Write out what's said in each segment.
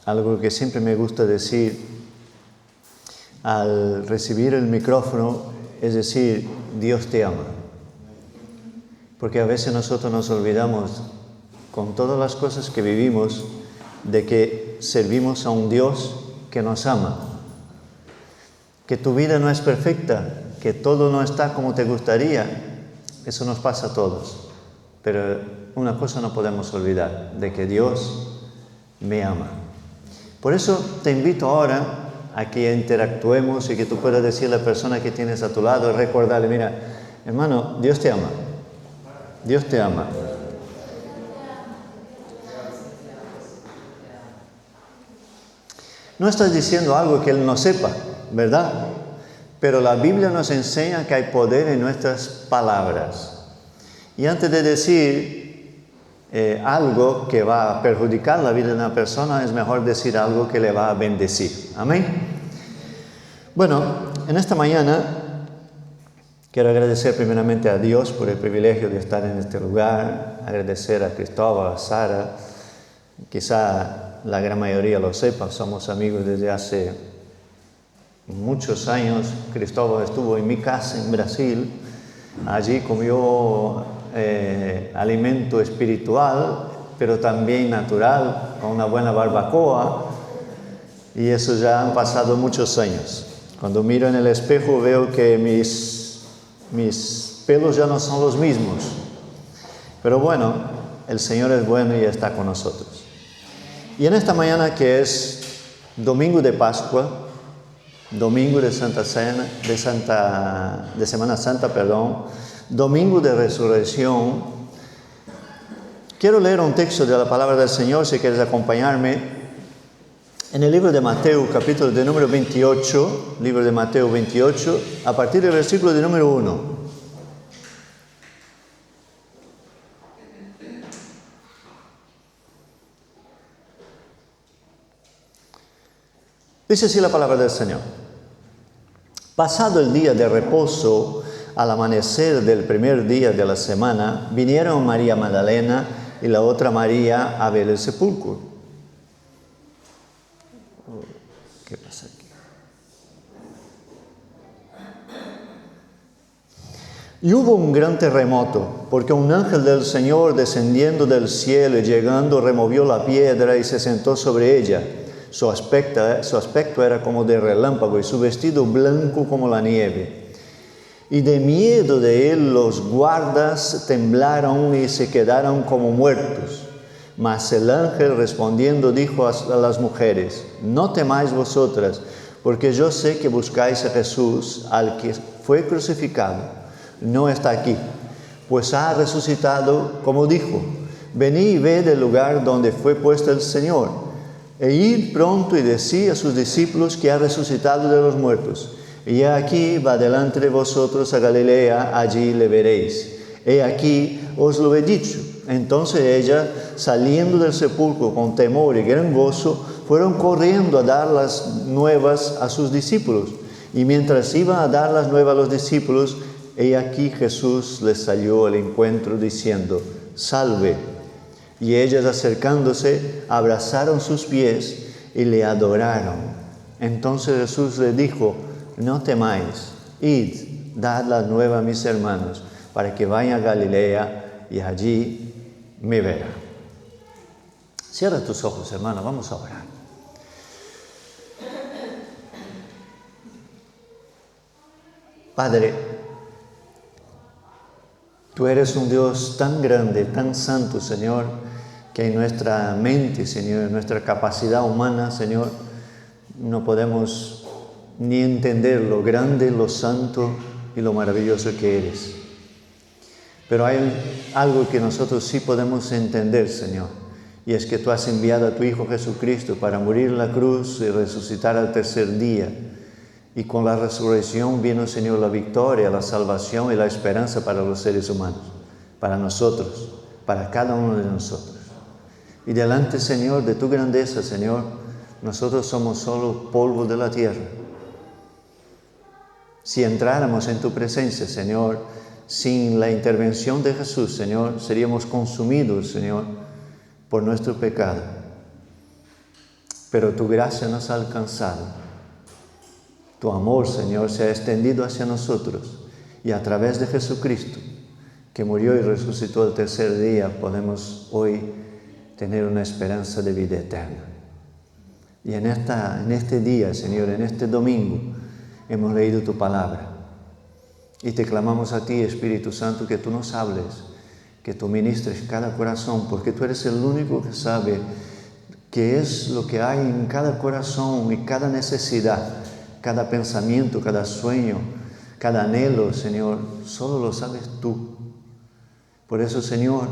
algo que siempre me gusta decir al recibir el micrófono, es decir, Dios te ama. Porque a veces nosotros nos olvidamos, con todas las cosas que vivimos, de que servimos a un Dios que nos ama. Que tu vida no es perfecta, que todo no está como te gustaría. Eso nos pasa a todos. Pero una cosa no podemos olvidar, de que Dios me ama. Por eso te invito ahora a que interactuemos y que tú puedas decir a la persona que tienes a tu lado y recordarle, mira, hermano, Dios te ama. Dios te ama. No estás diciendo algo que Él no sepa, ¿verdad? Pero la Biblia nos enseña que hay poder en nuestras palabras. Y antes de decir algo que va a perjudicar la vida de una persona, es mejor decir algo que le va a bendecir. Amén. Bueno, en esta mañana quiero agradecer primeramente a Dios por el privilegio de estar en este lugar, agradecer a Cristóbal, a Sara, quizá la gran mayoría lo sepa, somos amigos desde hace muchos años. Cristóbal estuvo en mi casa en Brasil, allí comió alimento espiritual, pero también natural, con una buena barbacoa, y eso ya han pasado muchos años. Cuando miro en el espejo veo que mis pelos ya no son los mismos. Pero bueno, el Señor es bueno y está con nosotros. Y en esta mañana, que es domingo de Pascua, domingo de Semana Santa, domingo de Resurrección, quiero leer un texto de la palabra del Señor, si quieres acompañarme. En el libro de Mateo, capítulo de número 28, libro de Mateo 28, a partir del versículo de número 1. Dice así la palabra del Señor. Pasado el día de reposo, al amanecer del primer día de la semana, vinieron María Magdalena y la otra María a ver el sepulcro. ¿Qué pasa aquí? Y hubo un gran terremoto, porque un ángel del Señor descendiendo del cielo y llegando removió la piedra y se sentó sobre ella. Su aspecto era como de relámpago y su vestido blanco como la nieve. Y de miedo de él los guardas temblaron y se quedaron como muertos. Mas el ángel respondiendo dijo a las mujeres: no temáis vosotras, porque yo sé que buscáis a Jesús, al que fue crucificado. No está aquí, pues ha resucitado como dijo. Venid y ved el lugar donde fue puesto el Señor. E id pronto y decid a sus discípulos que ha resucitado de los muertos. Y aquí va delante de vosotros a Galilea, allí le veréis. He aquí os lo he dicho. Entonces ella, saliendo del sepulcro con temor y gran gozo, fueron corriendo a dar las nuevas a sus discípulos. Y mientras iban a dar las nuevas a los discípulos, he aquí Jesús les salió al encuentro diciendo: salve. Y ellas, acercándose, abrazaron sus pies y le adoraron. Entonces Jesús les dijo: no temáis, id, dad la nueva a mis hermanos, para que vayan a Galilea y allí me verán. Cierra tus ojos, hermano, vamos a orar. Padre, tú eres un Dios tan grande, tan santo, Señor, que en nuestra mente, Señor, en nuestra capacidad humana, Señor, no podemos ni entender lo grande, lo santo y lo maravilloso que eres. Pero hay algo que nosotros sí podemos entender, Señor, y es que tú has enviado a tu Hijo Jesucristo para morir en la cruz y resucitar al tercer día. Y con la resurrección vino, Señor, la victoria, la salvación y la esperanza para los seres humanos, para nosotros, para cada uno de nosotros. Y delante, Señor, de tu grandeza, Señor, nosotros somos solo polvo de la tierra. Si entráramos en tu presencia, Señor, sin la intervención de Jesús, Señor, seríamos consumidos, Señor, por nuestro pecado. pero tu gracia nos ha alcanzado. Tu amor, Señor, se ha extendido hacia nosotros y a través de Jesucristo, que murió y resucitó el tercer día, podemos hoy tener una esperanza de vida eterna. Y en este día, Señor, en este domingo, hemos leído tu palabra. Y te clamamos a ti, Espíritu Santo, que tú nos hables, que tú ministres cada corazón, porque tú eres el único que sabe qué es lo que hay en cada corazón y cada necesidad, cada pensamiento, cada sueño, cada anhelo, Señor. Solo lo sabes tú. Por eso, Señor,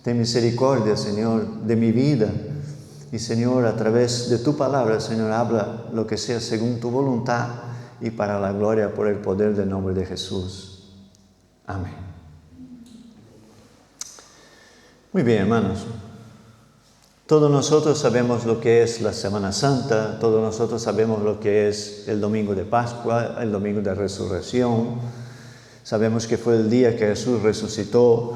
ten misericordia, Señor, de mi vida. Y, Señor, a través de tu palabra, Señor, habla lo que sea según tu voluntad y para la gloria por el poder del nombre de Jesús. Amén. Muy bien, hermanos. Todos nosotros sabemos lo que es la Semana Santa, todos nosotros sabemos lo que es el domingo de Pascua, el domingo de Resurrección. Sabemos que fue el día que Jesús resucitó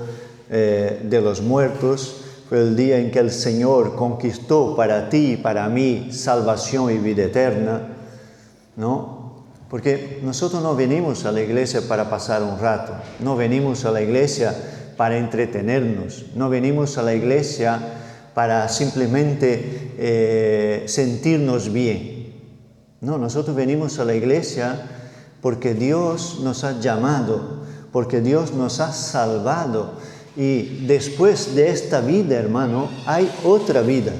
de los muertos, fue el día en que el Señor conquistó para ti y para mí salvación y vida eterna, ¿no? Porque nosotros no venimos a la iglesia para pasar un rato, no venimos a la iglesia para entretenernos, no venimos a la iglesia para simplemente sentirnos bien. No, nosotros venimos a la iglesia porque Dios nos ha llamado, porque Dios nos ha salvado. Y después de esta vida, hermano, hay otra vida.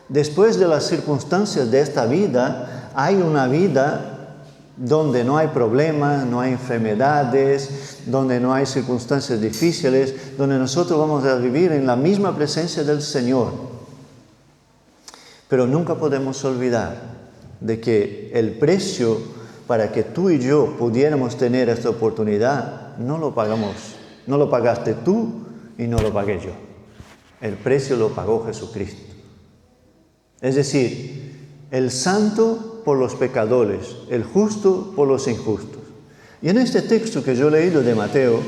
Después de las circunstancias de esta vida, hay una vida donde no hay problemas, no hay enfermedades, donde no hay circunstancias difíciles, donde nosotros vamos a vivir en la misma presencia del Señor. Pero nunca podemos olvidar de que el precio para que tú y yo pudiéramos tener esta oportunidad, no lo pagamos. No lo pagaste tú y no lo pagué yo. El precio lo pagó Jesucristo. Es decir, el santo por los pecadores, el justo por los injustos. Y en este texto que yo he leído de Mateo,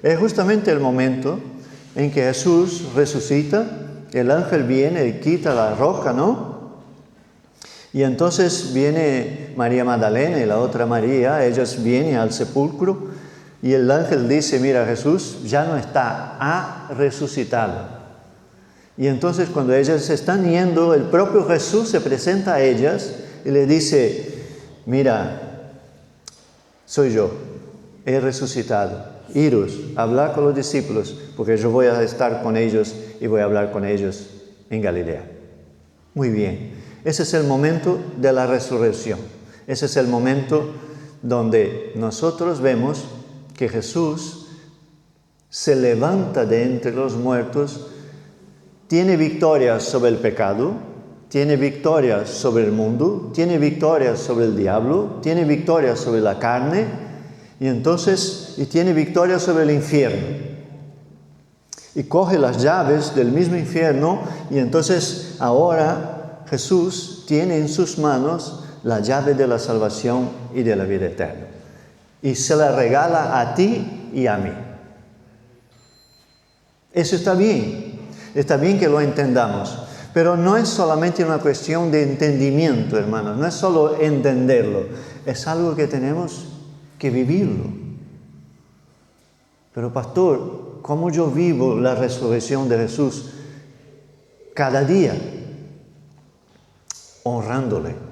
es justamente el momento en que Jesús resucita, el ángel viene y quita la roca, ¿no? Y entonces viene María Magdalena y la otra María, ellas vienen al sepulcro. Y el ángel dice, mira, Jesús ya no está, ha resucitado. Y entonces cuando ellas se están yendo, el propio Jesús se presenta a ellas y le dice, mira, soy yo, he resucitado. Iros, hablad con los discípulos, porque yo voy a estar con ellos y voy a hablar con ellos en Galilea. Muy bien, ese es el momento de la resurrección. Ese es el momento donde nosotros vemos que Jesús se levanta de entre los muertos, tiene victorias sobre el pecado, tiene victorias sobre el mundo, tiene victorias sobre el diablo, tiene victorias sobre la carne y tiene victorias sobre el infierno. Y coge las llaves del mismo infierno y entonces ahora Jesús tiene en sus manos la llave de la salvación y de la vida eterna. Y se la regala a ti y a mí. Eso está bien que lo entendamos, pero no es solamente una cuestión de entendimiento, hermanos, no es solo entenderlo, es algo que tenemos que vivirlo. Pero pastor, ¿cómo yo vivo la resurrección de Jesús cada día? Honrándole.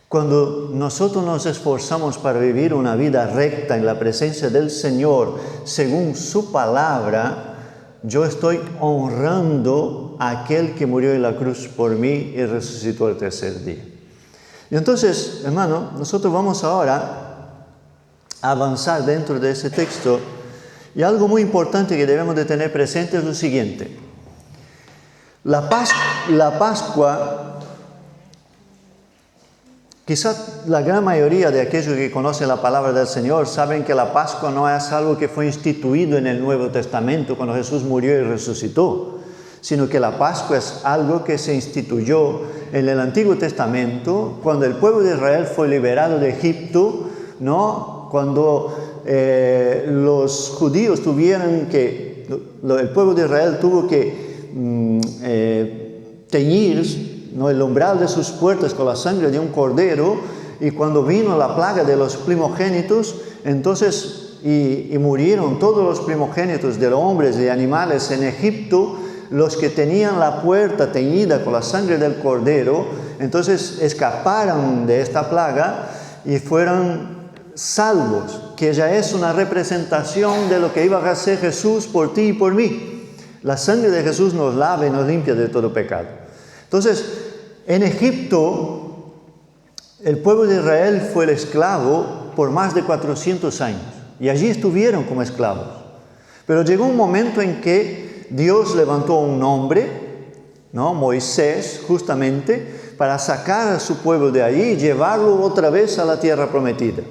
Cuando nosotros nos esforzamos para vivir una vida recta en la presencia del Señor, según su palabra, yo estoy honrando a aquel que murió en la cruz por mí y resucitó el tercer día. Y entonces, hermano, nosotros vamos ahora a avanzar dentro de ese texto. Y algo muy importante que debemos de tener presente es lo siguiente. La Pascua, quizás la gran mayoría de aquellos que conocen la palabra del Señor saben que la Pascua no es algo que fue instituido en el Nuevo Testamento cuando Jesús murió y resucitó, sino que la Pascua es algo que se instituyó en el Antiguo Testamento cuando el pueblo de Israel fue liberado de Egipto, ¿no? Cuando los judíos el pueblo de Israel tuvo que teñir, ¿no?, el umbral de sus puertas con la sangre de un cordero, y cuando vino la plaga de los primogénitos, entonces, y murieron todos los primogénitos de hombres y animales en Egipto, los que tenían la puerta teñida con la sangre del cordero, entonces escaparon de esta plaga y fueron salvos, que ya es una representación de lo que iba a hacer Jesús por ti y por mí. La sangre de Jesús nos lava y nos limpia de todo pecado. Entonces, en Egipto, el pueblo de Israel fue el esclavo por más de 400 años. Y allí estuvieron como esclavos. Pero llegó un momento en que Dios levantó un hombre, ¿no?, Moisés, justamente, para sacar a su pueblo de allí y llevarlo otra vez a la tierra prometida.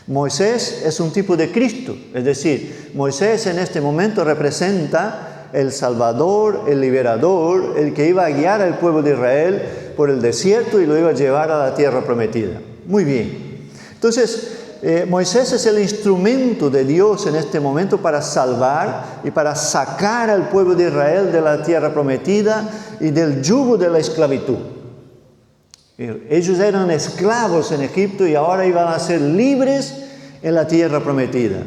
Moisés es un tipo de Cristo, es decir, Moisés en este momento representa el Salvador, el Liberador, el que iba a guiar al pueblo de Israel por el desierto y lo iba a llevar a la tierra prometida. Muy bien. Entonces, Moisés es el instrumento de Dios en este momento para salvar y para sacar al pueblo de Israel de la tierra prometida y del yugo de la esclavitud. Ellos eran esclavos en Egipto y ahora iban a ser libres en la tierra prometida.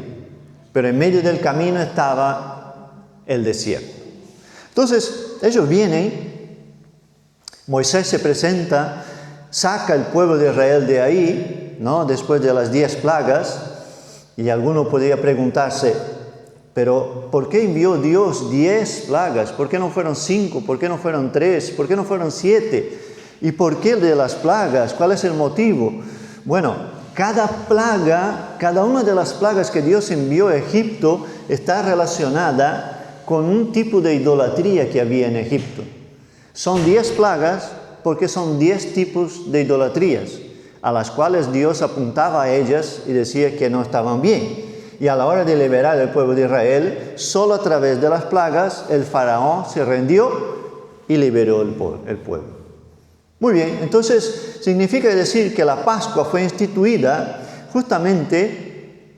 Pero en medio del camino estaba el desierto. Entonces, ellos vienen, Moisés se presenta, saca al pueblo de Israel de ahí, ¿no?, después de las 10 plagas, y alguno podría preguntarse, pero ¿por qué envió Dios 10 plagas? ¿Por qué no fueron 5? ¿Por qué no fueron 3? ¿Por qué no fueron 7? ¿Y por qué de las plagas? ¿Cuál es el motivo? Bueno, cada plaga, cada una de las plagas que Dios envió a Egipto está relacionada con un tipo de idolatría que había en Egipto. Son 10 plagas porque son 10 tipos de idolatrías, a las cuales Dios apuntaba a ellas y decía que no estaban bien. Y a la hora de liberar al pueblo de Israel, solo a través de las plagas, el faraón se rindió y liberó el pueblo. Muy bien, entonces significa decir que la Pascua fue instituida justamente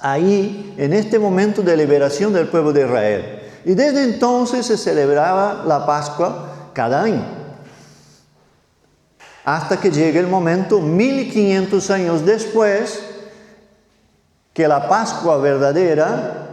ahí, en este momento de liberación del pueblo de Israel. Y desde entonces se celebraba la Pascua cada año. Hasta que llegue el momento, 1500 años después, que la Pascua verdadera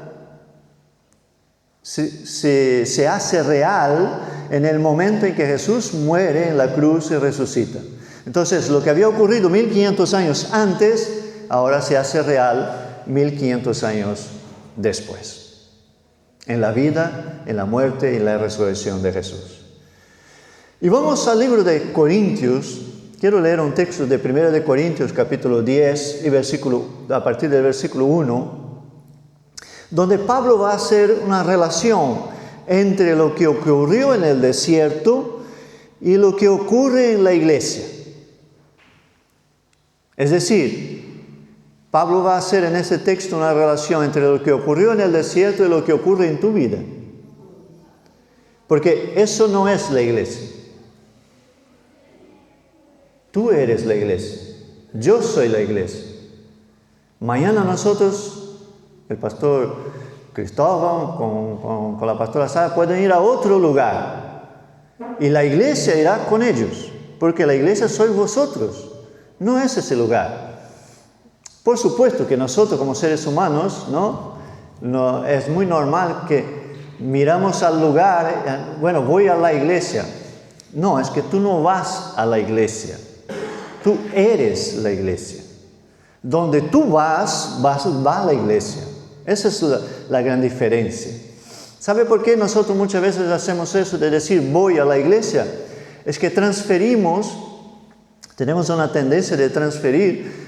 se hace real en el momento en que Jesús muere en la cruz y resucita. Entonces, lo que había ocurrido 1500 años antes, ahora se hace real 1500 años después. En la vida, en la muerte y en la resurrección de Jesús. Y vamos al libro de Corintios. Quiero leer un texto de 1 de Corintios, capítulo 10, y a partir del versículo 1, donde Pablo va a hacer una relación entre lo que ocurrió en el desierto y lo que ocurre en la iglesia. Es decir, Pablo va a hacer en ese texto una relación entre lo que ocurrió en el desierto y lo que ocurre en tu vida. Porque eso no es la iglesia. Tú eres la iglesia. Yo soy la iglesia. Mañana nosotros, el pastor Cristóbal con la pastora Sara, pueden ir a otro lugar. Y la iglesia irá con ellos. Porque la iglesia sois vosotros. No es ese lugar. Por supuesto que nosotros como seres humanos, no es muy normal que miramos al lugar, bueno, voy a la iglesia. No, es que tú no vas a la iglesia. Tú eres la iglesia. Donde tú vas a la iglesia. Esa es la gran diferencia. ¿Sabe por qué nosotros muchas veces hacemos eso de decir voy a la iglesia? Es que tenemos una tendencia de transferir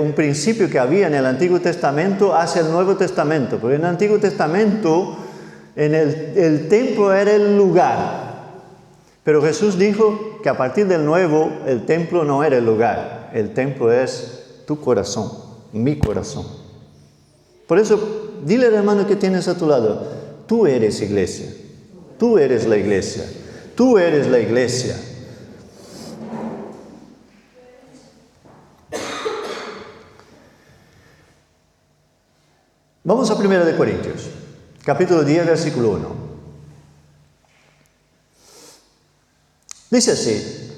un principio que había en el Antiguo Testamento hacia el Nuevo Testamento. Porque en el Antiguo Testamento el templo era el lugar. Pero Jesús dijo que a partir del Nuevo el templo no era el lugar. El templo es tu corazón, mi corazón. Por eso, dile al hermano que tienes a tu lado, tú eres iglesia. Tú eres la iglesia. Tú eres la iglesia. Vamos a 1 de Corintios, capítulo 10, versículo 1. Dice así: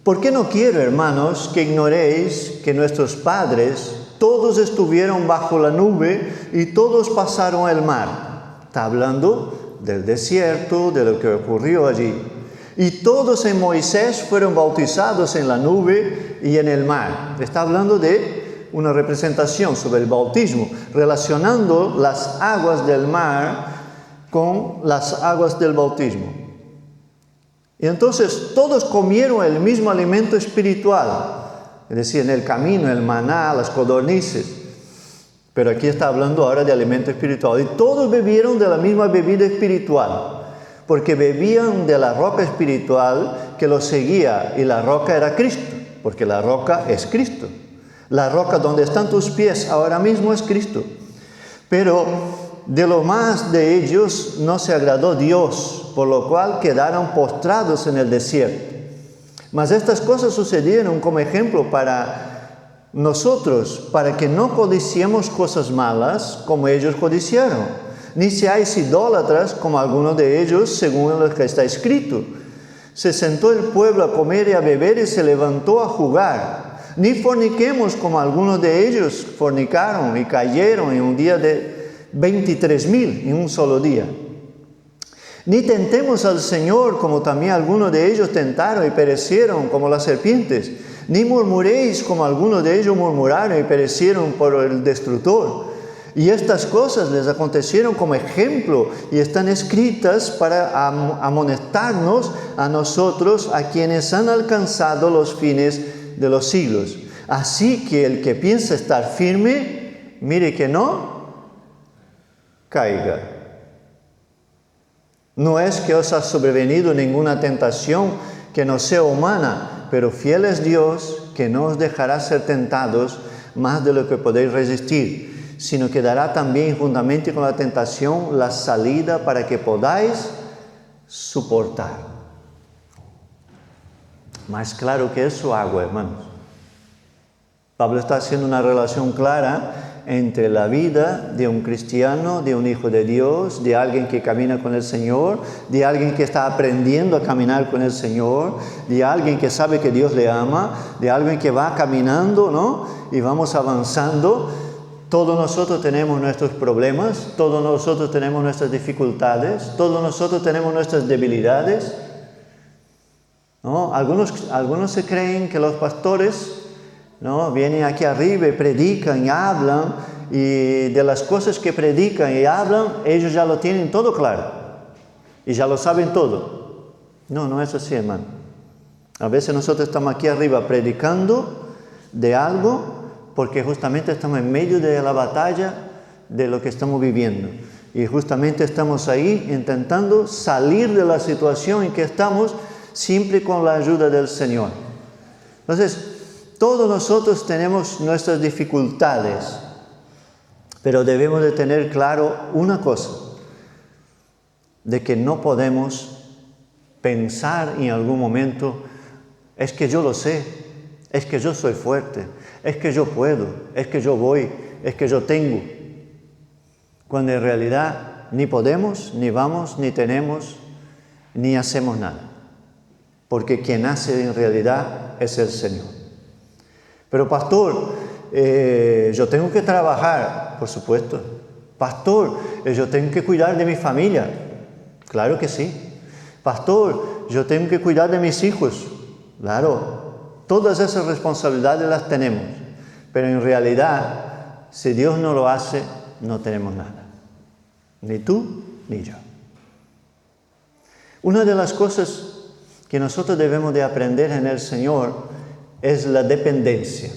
¿por qué no quiero, hermanos, que ignoréis que nuestros padres todos estuvieron bajo la nube y todos pasaron el mar? Está hablando del desierto, de lo que ocurrió allí. Y todos en Moisés fueron bautizados en la nube y en el mar. Está hablando de una representación sobre el bautismo, relacionando las aguas del mar con las aguas del bautismo. Y entonces todos comieron el mismo alimento espiritual, es decir, en el camino, el maná, las codornices. Pero aquí está hablando ahora de alimento espiritual. Y todos bebieron de la misma bebida espiritual, porque bebían de la roca espiritual que los seguía, y la roca era Cristo, porque la roca es Cristo. La roca donde están tus pies ahora mismo es Cristo. Pero de lo más de ellos no se agradó Dios, por lo cual quedaron postrados en el desierto. Mas estas cosas sucedieron como ejemplo para nosotros, para que no codiciemos cosas malas como ellos codiciaron, ni seáis idólatras como algunos de ellos, según lo que está escrito. Se sentó el pueblo a comer y a beber y se levantó a jugar. Ni forniquemos como algunos de ellos fornicaron y cayeron en un día de 23,000 en un solo día. Ni tentemos al Señor como también algunos de ellos tentaron y perecieron como las serpientes. Ni murmuréis como algunos de ellos murmuraron y perecieron por el destructor. Y estas cosas les acontecieron como ejemplo y están escritas para amonestarnos a nosotros, a quienes han alcanzado los fines de los siglos. Así que el que piensa estar firme, mire que no caiga. No es que os ha sobrevenido ninguna tentación que no sea humana, pero fiel es Dios, que no os dejará ser tentados más de lo que podéis resistir, sino que dará también juntamente con la tentación la salida para que podáis soportar. Más claro que eso, agua, hermanos. Pablo está haciendo una relación clara entre la vida de un cristiano, de un hijo de Dios, de alguien que camina con el Señor, de alguien que está aprendiendo a caminar con el Señor, de alguien que sabe que Dios le ama, de alguien que va caminando, ¿no? Y vamos avanzando. Todos nosotros tenemos nuestros problemas, todos nosotros tenemos nuestras dificultades, todos nosotros tenemos nuestras debilidades, ¿no? Algunos se creen que los pastores, ¿no? Vienen aquí arriba y predican y hablan, y de las cosas que predican y hablan, ellos ya lo tienen todo claro y ya lo saben todo. No, no es así, hermano. A veces nosotros estamos aquí arriba predicando de algo porque justamente estamos en medio de la batalla de lo que estamos viviendo, y justamente estamos ahí intentando salir de la situación en que estamos, siempre con la ayuda del Señor. Entonces, todos nosotros tenemos nuestras dificultades, pero debemos de tener claro una cosa, de que no podemos pensar en algún momento, es que yo lo sé, es que yo soy fuerte, es que yo puedo, es que yo voy, es que yo tengo, cuando en realidad ni podemos, ni vamos, ni tenemos, ni hacemos nada, porque quien hace en realidad es el Señor. Pero pastor, yo tengo que trabajar, por supuesto. Pastor, yo tengo que cuidar de mi familia. Claro que sí. Pastor, yo tengo que cuidar de mis hijos. Claro, todas esas responsabilidades las tenemos. Pero en realidad, si Dios no lo hace, no tenemos nada. Ni tú, ni yo. Una de las cosas que nosotros debemos de aprender en el Señor es la dependencia.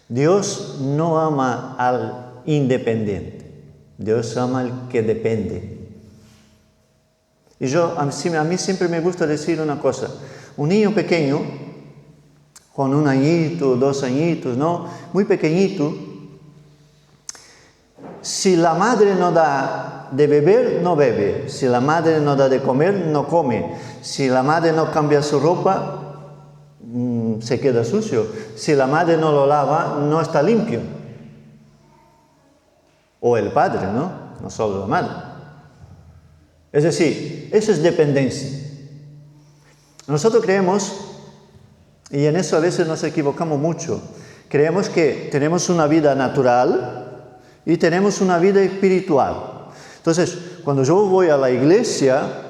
Dios no ama al independiente, Dios ama al que depende. Y a mí siempre me gusta decir una cosa: un niño pequeño, con 1 añito, 2 añitos, ¿no? Muy pequeñito, si la madre no da de beber, no bebe. Si la madre no da de comer, no come. Si la madre no cambia su ropa, se queda sucio. Si la madre no lo lava, no está limpio. O el padre, ¿no? No solo la madre. Es decir, eso es dependencia. Nosotros creemos, y en eso a veces nos equivocamos mucho, creemos que tenemos una vida natural y tenemos una vida espiritual. Entonces, cuando yo voy a la iglesia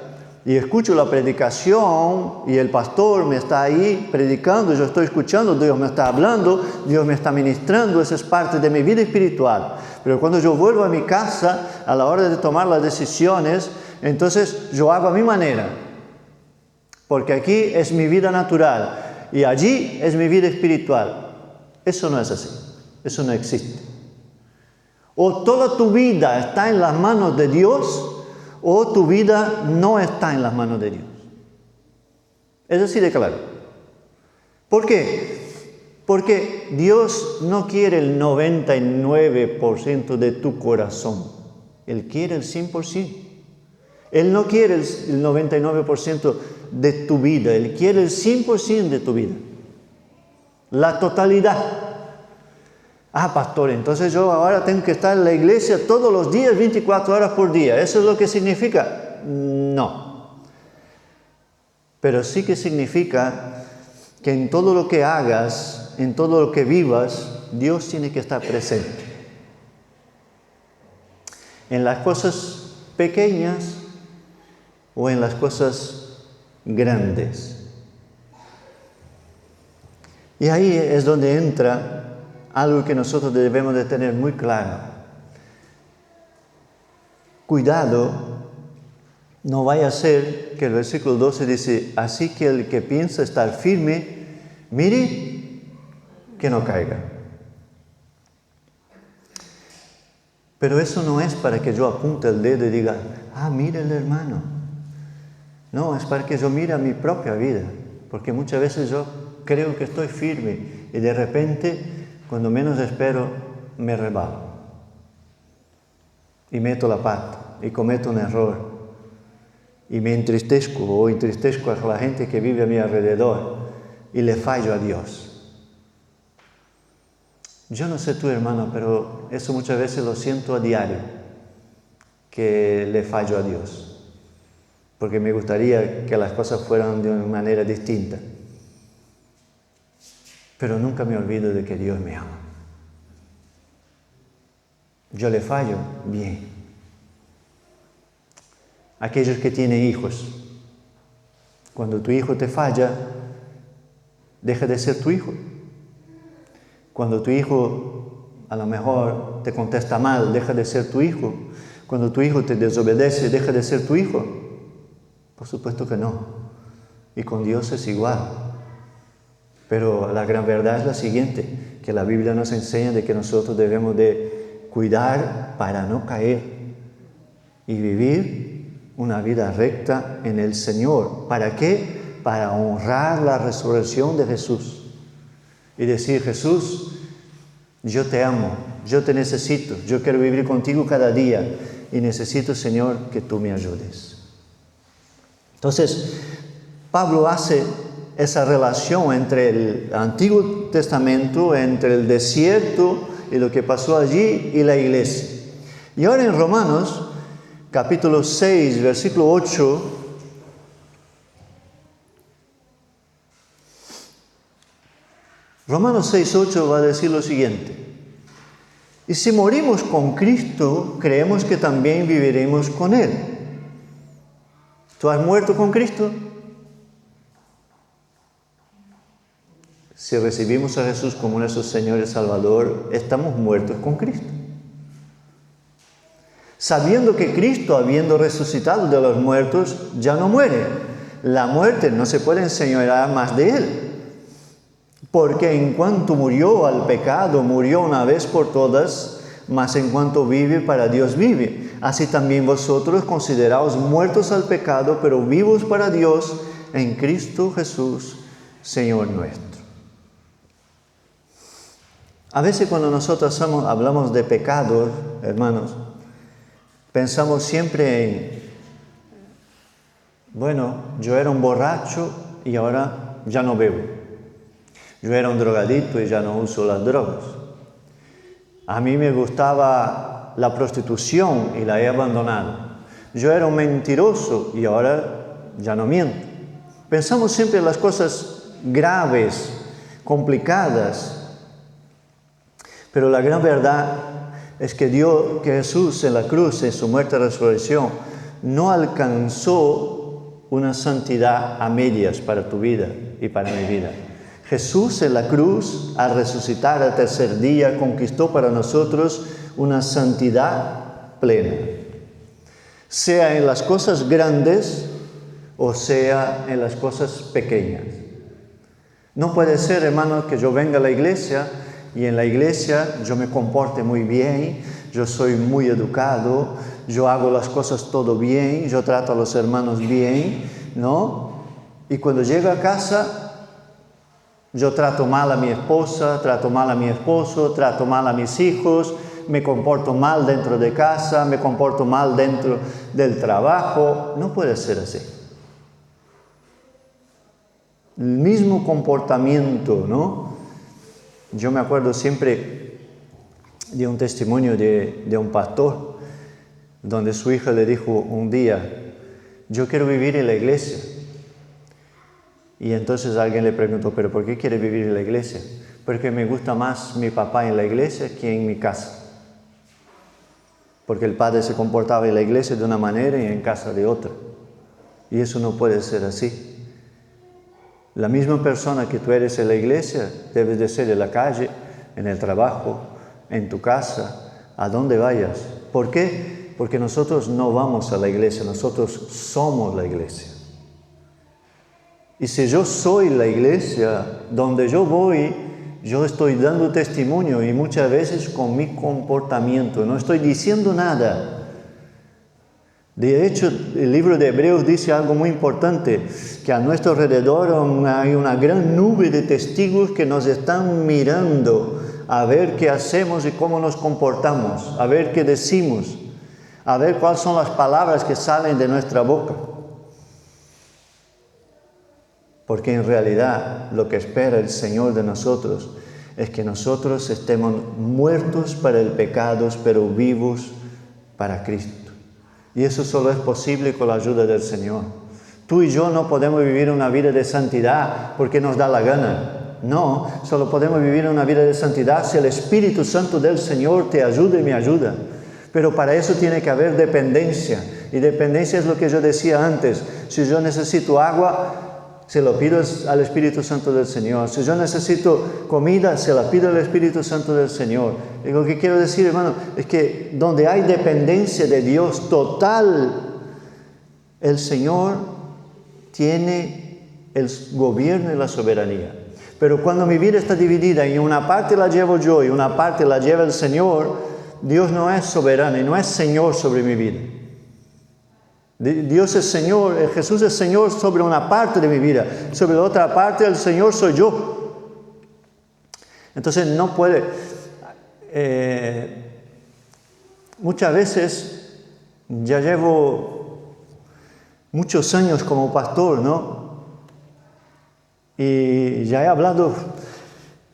y escucho la predicación y el pastor me está ahí predicando, yo estoy escuchando, Dios me está hablando, Dios me está ministrando, eso es parte de mi vida espiritual. Pero cuando yo vuelvo a mi casa, a la hora de tomar las decisiones, entonces yo hago a mi manera, porque aquí es mi vida natural y allí es mi vida espiritual. Eso no es así, eso no existe. O toda tu vida está en las manos de Dios, o tu vida no está en las manos de Dios. Es así de claro. ¿Por qué? Porque Dios no quiere el 99% de tu corazón. Él quiere el 100%. Él no quiere el 99% de tu vida. Él quiere el 100% de tu vida. La totalidad. Ah, pastor, entonces yo ahora tengo que estar en la iglesia todos los días, 24 horas por día. ¿Eso es lo que significa? No. Pero sí que significa que en todo lo que hagas, en todo lo que vivas, Dios tiene que estar presente. En las cosas pequeñas o en las cosas grandes. Y ahí es donde entra algo que nosotros debemos de tener muy claro. Cuidado, no vaya a ser que el versículo 12 dice, así que el que piensa estar firme, mire que no caiga. Pero eso no es para que yo apunte el dedo y diga, ah, mire el hermano. No, es para que yo mire a mi propia vida, porque muchas veces yo creo que estoy firme y de repente, cuando menos espero, me rebalo y meto la pata y cometo un error y me entristezco o entristezco a la gente que vive a mi alrededor y le fallo a Dios. Yo no sé tú, hermano, pero eso muchas veces lo siento a diario, que le fallo a Dios, porque me gustaría que las cosas fueran de una manera distinta. Pero nunca me olvido de que Dios me ama. Yo le fallo, bien. Aquellos que tienen hijos, cuando tu hijo te falla, deja de ser tu hijo. Cuando tu hijo a lo mejor te contesta mal, deja de ser tu hijo. Cuando tu hijo te desobedece, deja de ser tu hijo. Por supuesto que no. Y con Dios es igual. Pero la gran verdad es la siguiente, que la Biblia nos enseña de que nosotros debemos de cuidar para no caer y vivir una vida recta en el Señor. ¿Para qué? Para honrar la resurrección de Jesús y decir, Jesús, yo te amo, yo te necesito, yo quiero vivir contigo cada día y necesito, Señor, que tú me ayudes. Entonces, Pablo hace esa relación entre el Antiguo Testamento, entre el desierto y lo que pasó allí y la iglesia. Y ahora en Romanos, capítulo 6, versículo 8, Romanos 6, 8 va a decir lo siguiente. Y si morimos con Cristo, creemos que también viviremos con Él. ¿Tú has muerto con Cristo? Si recibimos a Jesús como nuestro Señor y Salvador, estamos muertos con Cristo. Sabiendo que Cristo, habiendo resucitado de los muertos, ya no muere. La muerte no se puede enseñorear más de Él. Porque en cuanto murió al pecado, murió una vez por todas, mas en cuanto vive, para Dios vive. Así también vosotros consideraos muertos al pecado, pero vivos para Dios en Cristo Jesús, Señor nuestro. A veces cuando nosotros hablamos de pecados, hermanos, pensamos siempre en, bueno, yo era un borracho y ahora ya no bebo. Yo era un drogadicto y ya no uso las drogas. A mí me gustaba la prostitución y la he abandonado. yo era un mentiroso y ahora ya no miento. Pensamos siempre en las cosas graves, complicadas, pero la gran verdad es que Jesús en la cruz, en su muerte y resurrección, no alcanzó una santidad a medias para tu vida y para mi vida. Jesús en la cruz, al resucitar al tercer día, conquistó para nosotros una santidad plena. Sea en las cosas grandes o sea en las cosas pequeñas. No puede ser, hermano, que yo venga a la iglesia y en la iglesia yo me comporte muy bien, yo soy muy educado, yo hago las cosas todo bien, yo trato a los hermanos bien, ¿no? Y cuando llego a casa, yo trato mal a mi esposa, trato mal a mi esposo, trato mal a mis hijos, me comporto mal dentro de casa, me comporto mal dentro del trabajo. No puede ser así. El mismo comportamiento, ¿no? Yo me acuerdo siempre de un testimonio de un pastor, donde su hija le dijo un día, yo quiero vivir en la iglesia. Y entonces alguien le preguntó, ¿pero por qué quiere vivir en la iglesia? Porque me gusta más mi papá en la iglesia que en mi casa. Porque el padre se comportaba en la iglesia de una manera y en casa de otra. Y eso no puede ser así. La misma persona que tú eres en la iglesia, debes de ser en la calle, en el trabajo, en tu casa, a donde vayas. ¿Por qué? Porque nosotros no vamos a la iglesia, nosotros somos la iglesia. Y si yo soy la iglesia, donde yo voy, yo estoy dando testimonio y muchas veces con mi comportamiento, no estoy diciendo nada. De hecho, el libro de Hebreos dice algo muy importante, que a nuestro alrededor hay una gran nube de testigos que nos están mirando a ver qué hacemos y cómo nos comportamos, a ver qué decimos, a ver cuáles son las palabras que salen de nuestra boca. Porque en realidad lo que espera el Señor de nosotros es que nosotros estemos muertos para el pecado, pero vivos para Cristo. Y eso solo es posible con la ayuda del Señor. Tú y yo no podemos vivir una vida de santidad porque nos da la gana. No, solo podemos vivir una vida de santidad si el Espíritu Santo del Señor te ayuda y me ayuda. Pero para eso tiene que haber dependencia. Y dependencia es lo que yo decía antes. Si yo necesito agua, se lo pido al Espíritu Santo del Señor. Si yo necesito comida, se la pido al Espíritu Santo del Señor. Y lo que quiero decir, hermano, es que donde hay dependencia de Dios total, el Señor tiene el gobierno y la soberanía. Pero cuando mi vida está dividida y una parte la llevo yo y una parte la lleva el Señor, Dios no es soberano y no es Señor sobre mi vida. Dios es Señor, Jesús es Señor sobre una parte de mi vida, sobre la otra parte el Señor soy yo. Entonces no puede, muchas veces ya llevo muchos años como pastor, ¿no? Y ya he hablado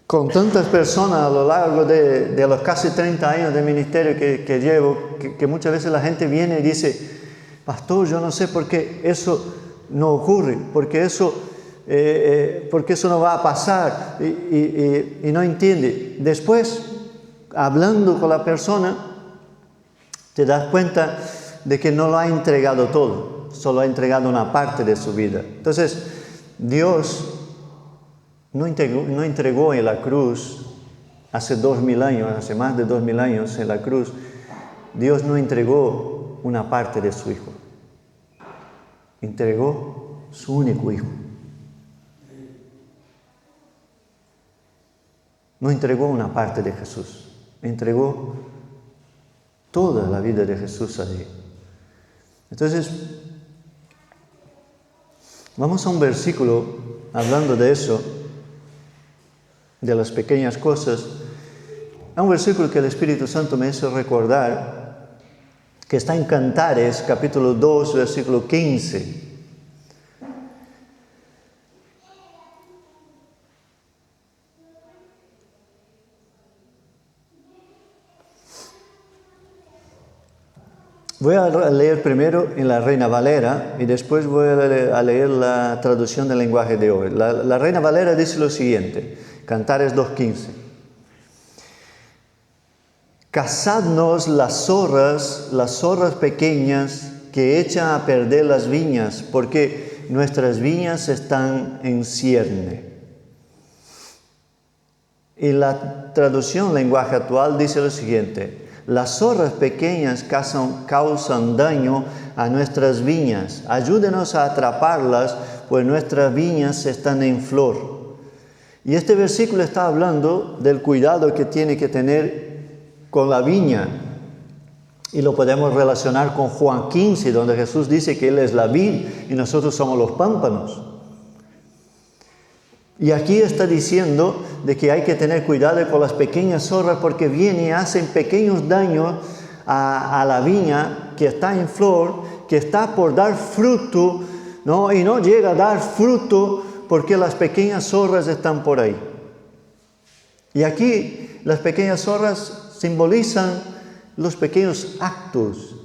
con tantas personas a lo largo de los casi 30 años de ministerio que llevo, que muchas veces la gente viene y dice, pastor, yo no sé por qué eso no ocurre, porque eso no va a pasar y no entiende. Después, hablando con la persona, te das cuenta de que no lo ha entregado todo, solo ha entregado una parte de su vida. Entonces, Dios no entregó en la cruz, hace 2000 años, hace más de 2000 años en la cruz, Dios no entregó una parte de su Hijo. Entregó su único Hijo. No entregó una parte de Jesús, entregó toda la vida de Jesús allí. Entonces, vamos a un versículo hablando de eso, de las pequeñas cosas. Hay un versículo que el Espíritu Santo me hizo recordar, que está en Cantares, capítulo 2, versículo 15. Voy a leer primero en la Reina Valera y después voy a leer la traducción del lenguaje de hoy. La Reina Valera dice lo siguiente, Cantares 2:15. Cazadnos las zorras pequeñas que echan a perder las viñas, porque nuestras viñas están en cierne. Y la traducción lenguaje actual dice lo siguiente: las zorras pequeñas causan daño a nuestras viñas. Ayúdenos a atraparlas, pues nuestras viñas están en flor. Y este versículo está hablando del cuidado que tiene que tener con la viña. Y lo podemos relacionar con Juan 15, donde Jesús dice que Él es la vid y nosotros somos los pámpanos. Y aquí está diciendo de que hay que tener cuidado con las pequeñas zorras porque vienen y hacen pequeños daños a la viña que está en flor, que está por dar fruto, ¿no? Y no llega a dar fruto porque las pequeñas zorras están por ahí. Y aquí las pequeñas zorras simbolizan los pequeños actos,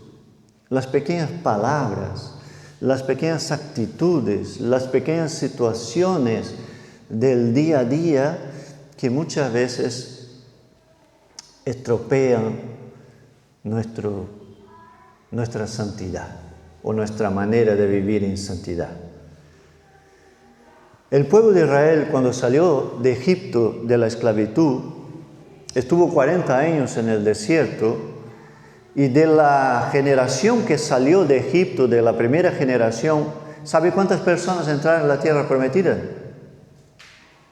las pequeñas palabras, las pequeñas actitudes, las pequeñas situaciones del día a día que muchas veces estropean nuestra santidad o nuestra manera de vivir en santidad. El pueblo de Israel, cuando salió de Egipto de la esclavitud, estuvo 40 años en el desierto, y de la generación que salió de Egipto, de la primera generación, ¿sabe cuántas personas entraron en la tierra prometida?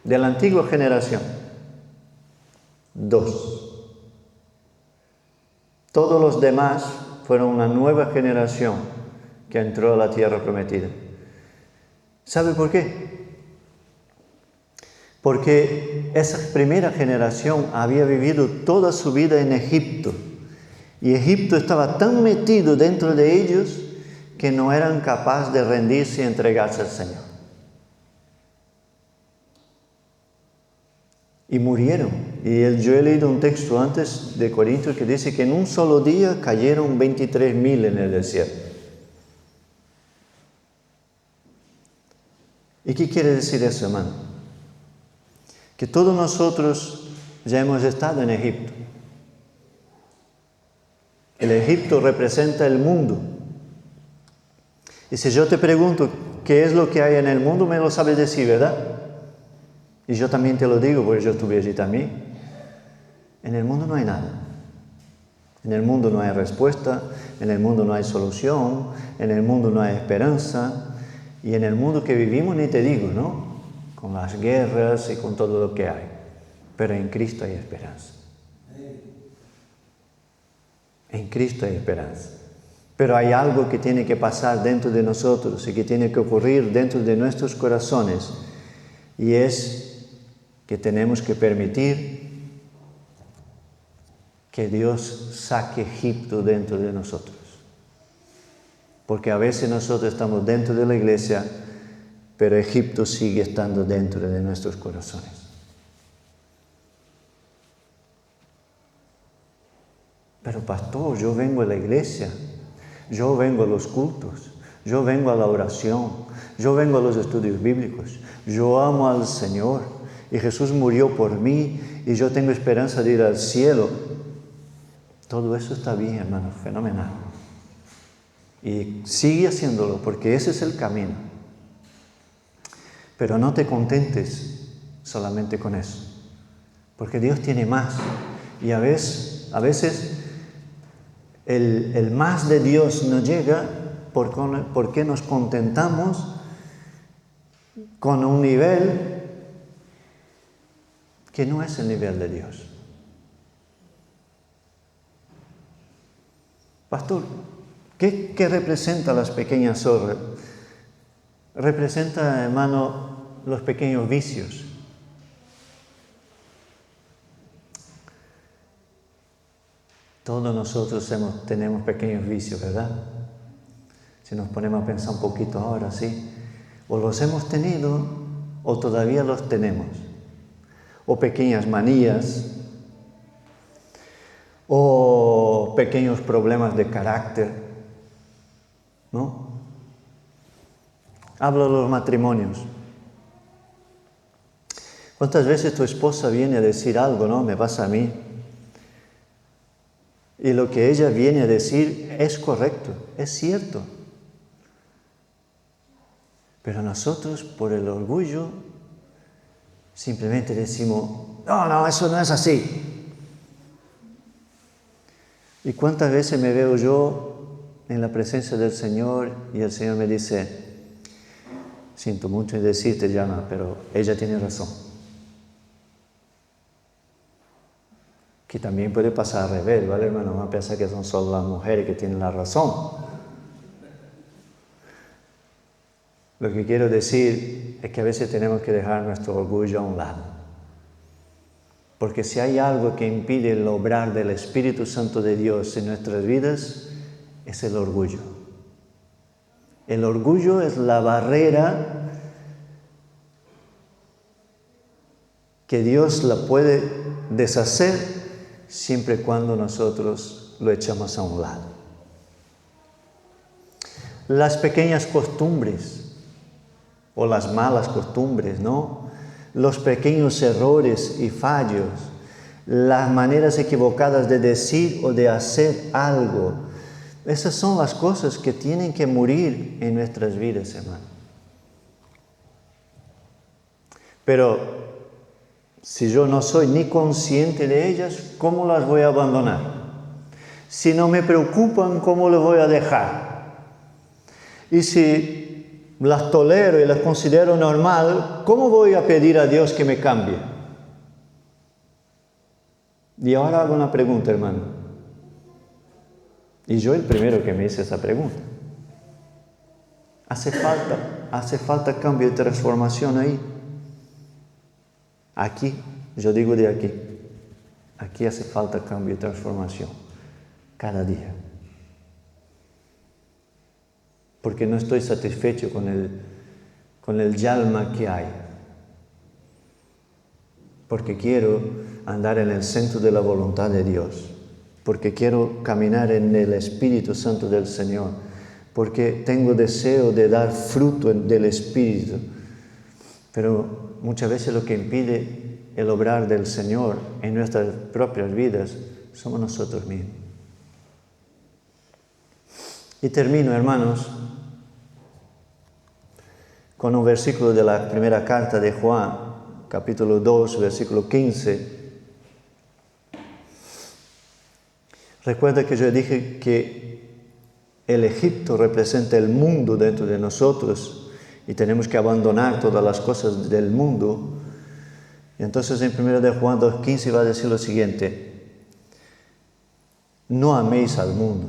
De la antigua generación, 2. Todos los demás fueron una nueva generación que entró a la tierra prometida. ¿Sabe por qué? Porque esa primera generación había vivido toda su vida en Egipto. Y Egipto estaba tan metido dentro de ellos que no eran capaces de rendirse y entregarse al Señor. Y murieron. Y yo he leído un texto antes de Corintios que dice que en un solo día cayeron 23,000 en el desierto. ¿Y qué quiere decir eso, hermano? Que todos nosotros ya hemos estado en Egipto. El Egipto representa el mundo. Y si yo te pregunto qué es lo que hay en el mundo, me lo sabes decir, ¿verdad? Y yo también te lo digo porque yo estuve allí también. En el mundo no hay nada. En el mundo no hay respuesta, en el mundo no hay solución, en el mundo no hay esperanza. Y en el mundo que vivimos ni te digo, ¿no? Con las guerras y con todo lo que hay. Pero en Cristo hay esperanza. En Cristo hay esperanza. Pero hay algo que tiene que pasar dentro de nosotros y que tiene que ocurrir dentro de nuestros corazones. Y es que tenemos que permitir que Dios saque Egipto dentro de nosotros. Porque a veces nosotros estamos dentro de la iglesia, pero Egipto sigue estando dentro de nuestros corazones. Pero pastor, yo vengo a la iglesia, yo vengo a los cultos, yo vengo a la oración, yo vengo a los estudios bíblicos, yo amo al Señor y Jesús murió por mí y yo tengo esperanza de ir al cielo. Todo eso está bien, hermano, fenomenal. Y sigue haciéndolo porque ese es el camino. Pero no te contentes solamente con eso, porque Dios tiene más. Y a veces el más de Dios no llega porque nos contentamos con un nivel que no es el nivel de Dios. Pastor, ¿qué representa las pequeñas zorras? Representa, hermano, los pequeños vicios. Todos nosotros tenemos pequeños vicios, ¿verdad? Si nos ponemos a pensar un poquito ahora, sí. O los hemos tenido o todavía los tenemos. O pequeñas manías. O pequeños problemas de carácter. ¿no? Hablo de los matrimonios. ¿Cuántas veces tu esposa viene a decir algo, no? Me pasa a mí. Y lo que ella viene a decir es correcto, es cierto. Pero nosotros, por el orgullo, simplemente decimos, no, eso no es así. ¿Y cuántas veces me veo yo en la presencia del Señor y el Señor me dice, siento mucho en decirte, Llama, pero ella tiene razón? Que también puede pasar al revés, ¿vale, hermano? No piensa que son solo las mujeres que tienen la razón. Lo que quiero decir es que a veces tenemos que dejar nuestro orgullo a un lado. Porque si hay algo que impide el obrar del Espíritu Santo de Dios en nuestras vidas, es el orgullo. El orgullo es la barrera que Dios la puede deshacer siempre y cuando nosotros lo echamos a un lado. Las pequeñas costumbres o las malas costumbres, ¿no? Los pequeños errores y fallos, las maneras equivocadas de decir o de hacer algo, esas son las cosas que tienen que morir en nuestras vidas, hermano. Pero si yo no soy ni consciente de ellas, ¿cómo las voy a abandonar? Si no me preocupan, ¿cómo las voy a dejar? Y si las tolero y las considero normal, ¿cómo voy a pedir a Dios que me cambie? Y ahora hago una pregunta, hermano. Y yo el primero que me hice esa pregunta. ¿Hace falta cambio y transformación ahí? Aquí, yo digo de aquí. Aquí hace falta cambio y transformación. Cada día. Porque no estoy satisfecho con el yalma que hay. Porque quiero andar en el centro de la voluntad de Dios. Porque quiero caminar en el Espíritu Santo del Señor. Porque tengo deseo de dar fruto del Espíritu. Pero muchas veces lo que impide el obrar del Señor en nuestras propias vidas somos nosotros mismos. Y termino, hermanos, con un versículo de la primera carta de Juan, capítulo 2, versículo 15. Recuerda que yo dije que el Egipto representa el mundo dentro de nosotros y tenemos que abandonar todas las cosas del mundo. Y entonces en 1 de Juan 2:15 va a decir lo siguiente: no améis al mundo,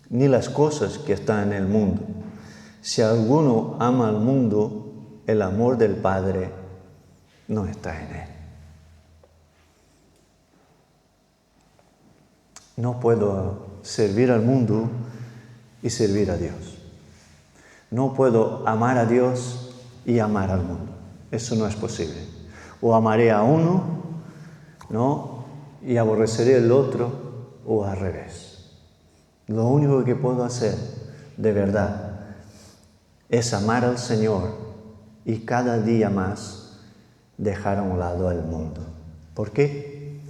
ni las cosas que están en el mundo. Si alguno ama al mundo, el amor del Padre no está en él. No puedo servir al mundo y servir a Dios. No puedo amar a Dios y amar al mundo. Eso no es posible. O amaré a uno, ¿no? Y aborreceré al otro, o al revés. Lo único que puedo hacer, de verdad, es amar al Señor y cada día más dejar a un lado al mundo. ¿Por qué?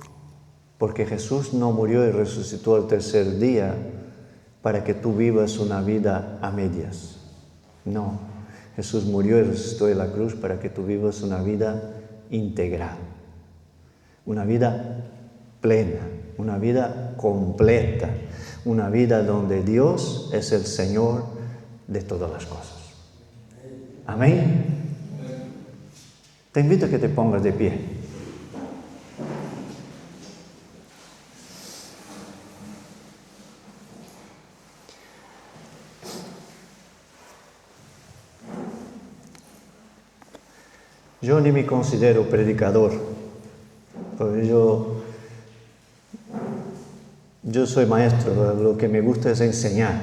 Porque Jesús no murió y resucitó al tercer día para que tú vivas una vida a medias. No, Jesús murió y resucitó en la cruz para que tú vivas una vida integral, una vida plena, una vida completa, una vida donde Dios es el Señor de todas las cosas. Amén. Te invito a que te pongas de pie. Yo ni me considero predicador, porque yo soy maestro, lo que me gusta es enseñar.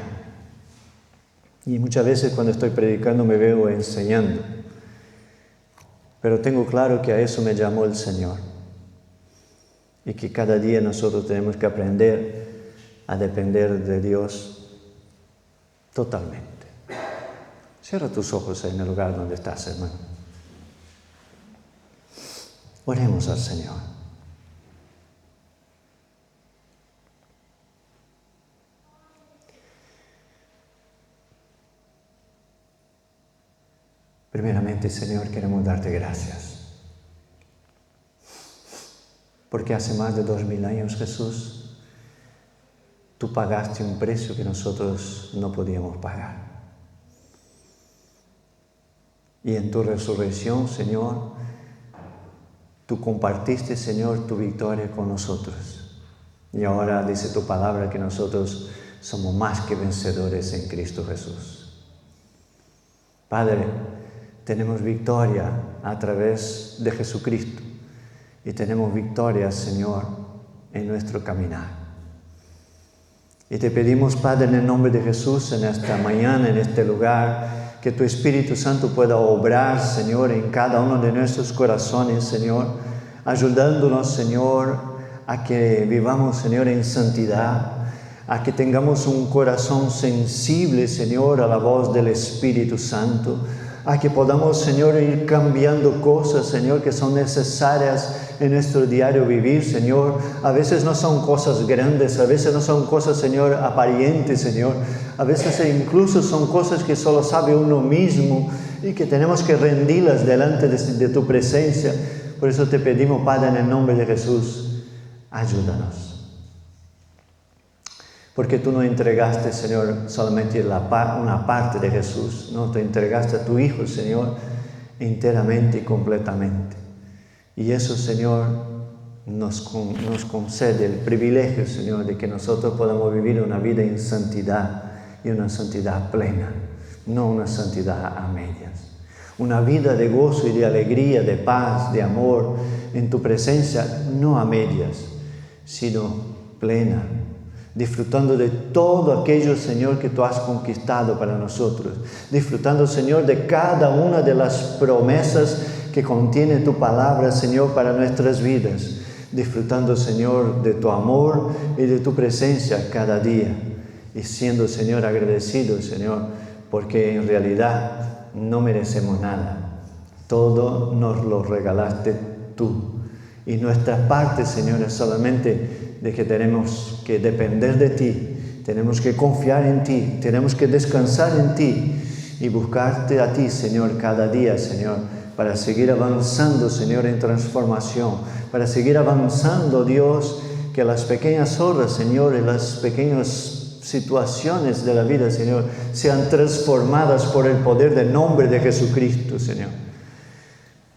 Y muchas veces cuando estoy predicando me veo enseñando. Pero tengo claro que a eso me llamó el Señor. Y que cada día nosotros tenemos que aprender a depender de Dios totalmente. Cierra tus ojos en el lugar donde estás, hermano. Oremos al Señor. Primeramente, Señor, queremos darte gracias. Porque hace más de 2000 años, Jesús, tú pagaste un precio que nosotros no podíamos pagar. Y en tu resurrección, Señor, tú compartiste, Señor, tu victoria con nosotros. Y ahora dice tu palabra que nosotros somos más que vencedores en Cristo Jesús. Padre, tenemos victoria a través de Jesucristo. Y tenemos victoria, Señor, en nuestro caminar. Y te pedimos, Padre, en el nombre de Jesús, en esta mañana, en este lugar, que tu Espíritu Santo pueda obrar, Señor, en cada uno de nuestros corazones, Señor, ayudándonos, Señor, a que vivamos, Señor, en santidad, a que tengamos un corazón sensible, Señor, a la voz del Espíritu Santo, a que podamos, Señor, ir cambiando cosas, Señor, que son necesarias en nuestro diario vivir, Señor. A veces no son cosas grandes, a veces no son cosas, Señor, aparentes, Señor. A veces incluso son cosas que solo sabe uno mismo y que tenemos que rendirlas delante de tu presencia. Por eso te pedimos, Padre, en el nombre de Jesús, ayúdanos. Porque tú no entregaste, Señor, solamente una parte de Jesús. No, te entregaste a tu Hijo, Señor, enteramente y completamente. Y eso, Señor, nos concede el privilegio, Señor, de que nosotros podamos vivir una vida en santidad y una santidad plena, no una santidad a medias. Una vida de gozo y de alegría, de paz, de amor en tu presencia, no a medias, sino plena. Disfrutando de todo aquello, Señor, que tú has conquistado para nosotros. Disfrutando, Señor, de cada una de las promesas que contiene tu palabra, Señor, para nuestras vidas. Disfrutando, Señor, de tu amor y de tu presencia cada día. Y siendo, Señor, agradecidos, Señor, porque en realidad no merecemos nada. Todo nos lo regalaste tú. Y nuestra parte, Señor, es solamente de que tenemos que depender de ti, tenemos que confiar en ti, tenemos que descansar en ti y buscarte a ti, Señor, cada día, Señor, para seguir avanzando, Señor, en transformación, para seguir avanzando, Dios, que las pequeñas horas, Señor, y las pequeñas situaciones de la vida, Señor, sean transformadas por el poder del nombre de Jesucristo, Señor.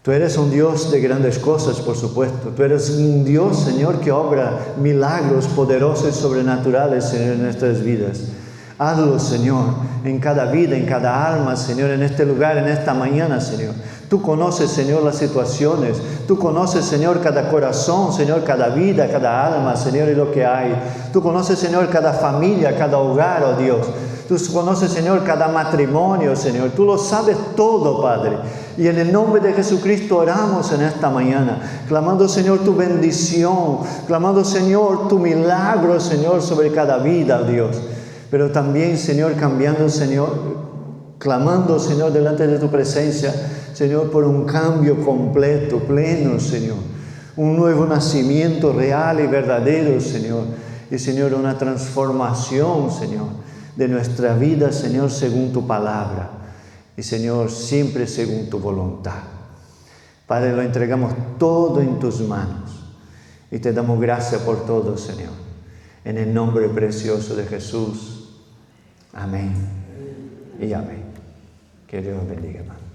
Tú eres un Dios de grandes cosas, por supuesto. Tú eres un Dios, Señor, que obra milagros poderosos y sobrenaturales, Señor, en nuestras vidas. Hazlo, Señor, en cada vida, en cada alma, Señor, en este lugar, en esta mañana, Señor. Tú conoces, Señor, las situaciones. Tú conoces, Señor, cada corazón, Señor, cada vida, cada alma, Señor, y lo que hay. Tú conoces, Señor, cada familia, cada hogar, oh Dios. Tú conoces, Señor, cada matrimonio, Señor. Tú lo sabes todo, Padre. Y en el nombre de Jesucristo oramos en esta mañana, clamando, Señor, tu bendición, clamando, Señor, tu milagro, Señor, sobre cada vida, Dios. Pero también, Señor, cambiando, Señor, clamando, Señor, delante de tu presencia, Señor, por un cambio completo, pleno, Señor. Un nuevo nacimiento real y verdadero, Señor. Y, Señor, una transformación, Señor, de nuestra vida, Señor, según tu palabra. Y, Señor, siempre según tu voluntad. Padre, lo entregamos todo en tus manos. Y te damos gracias por todo, Señor. En el nombre precioso de Jesús. Amén. Y amén. Que Dios bendiga, hermano.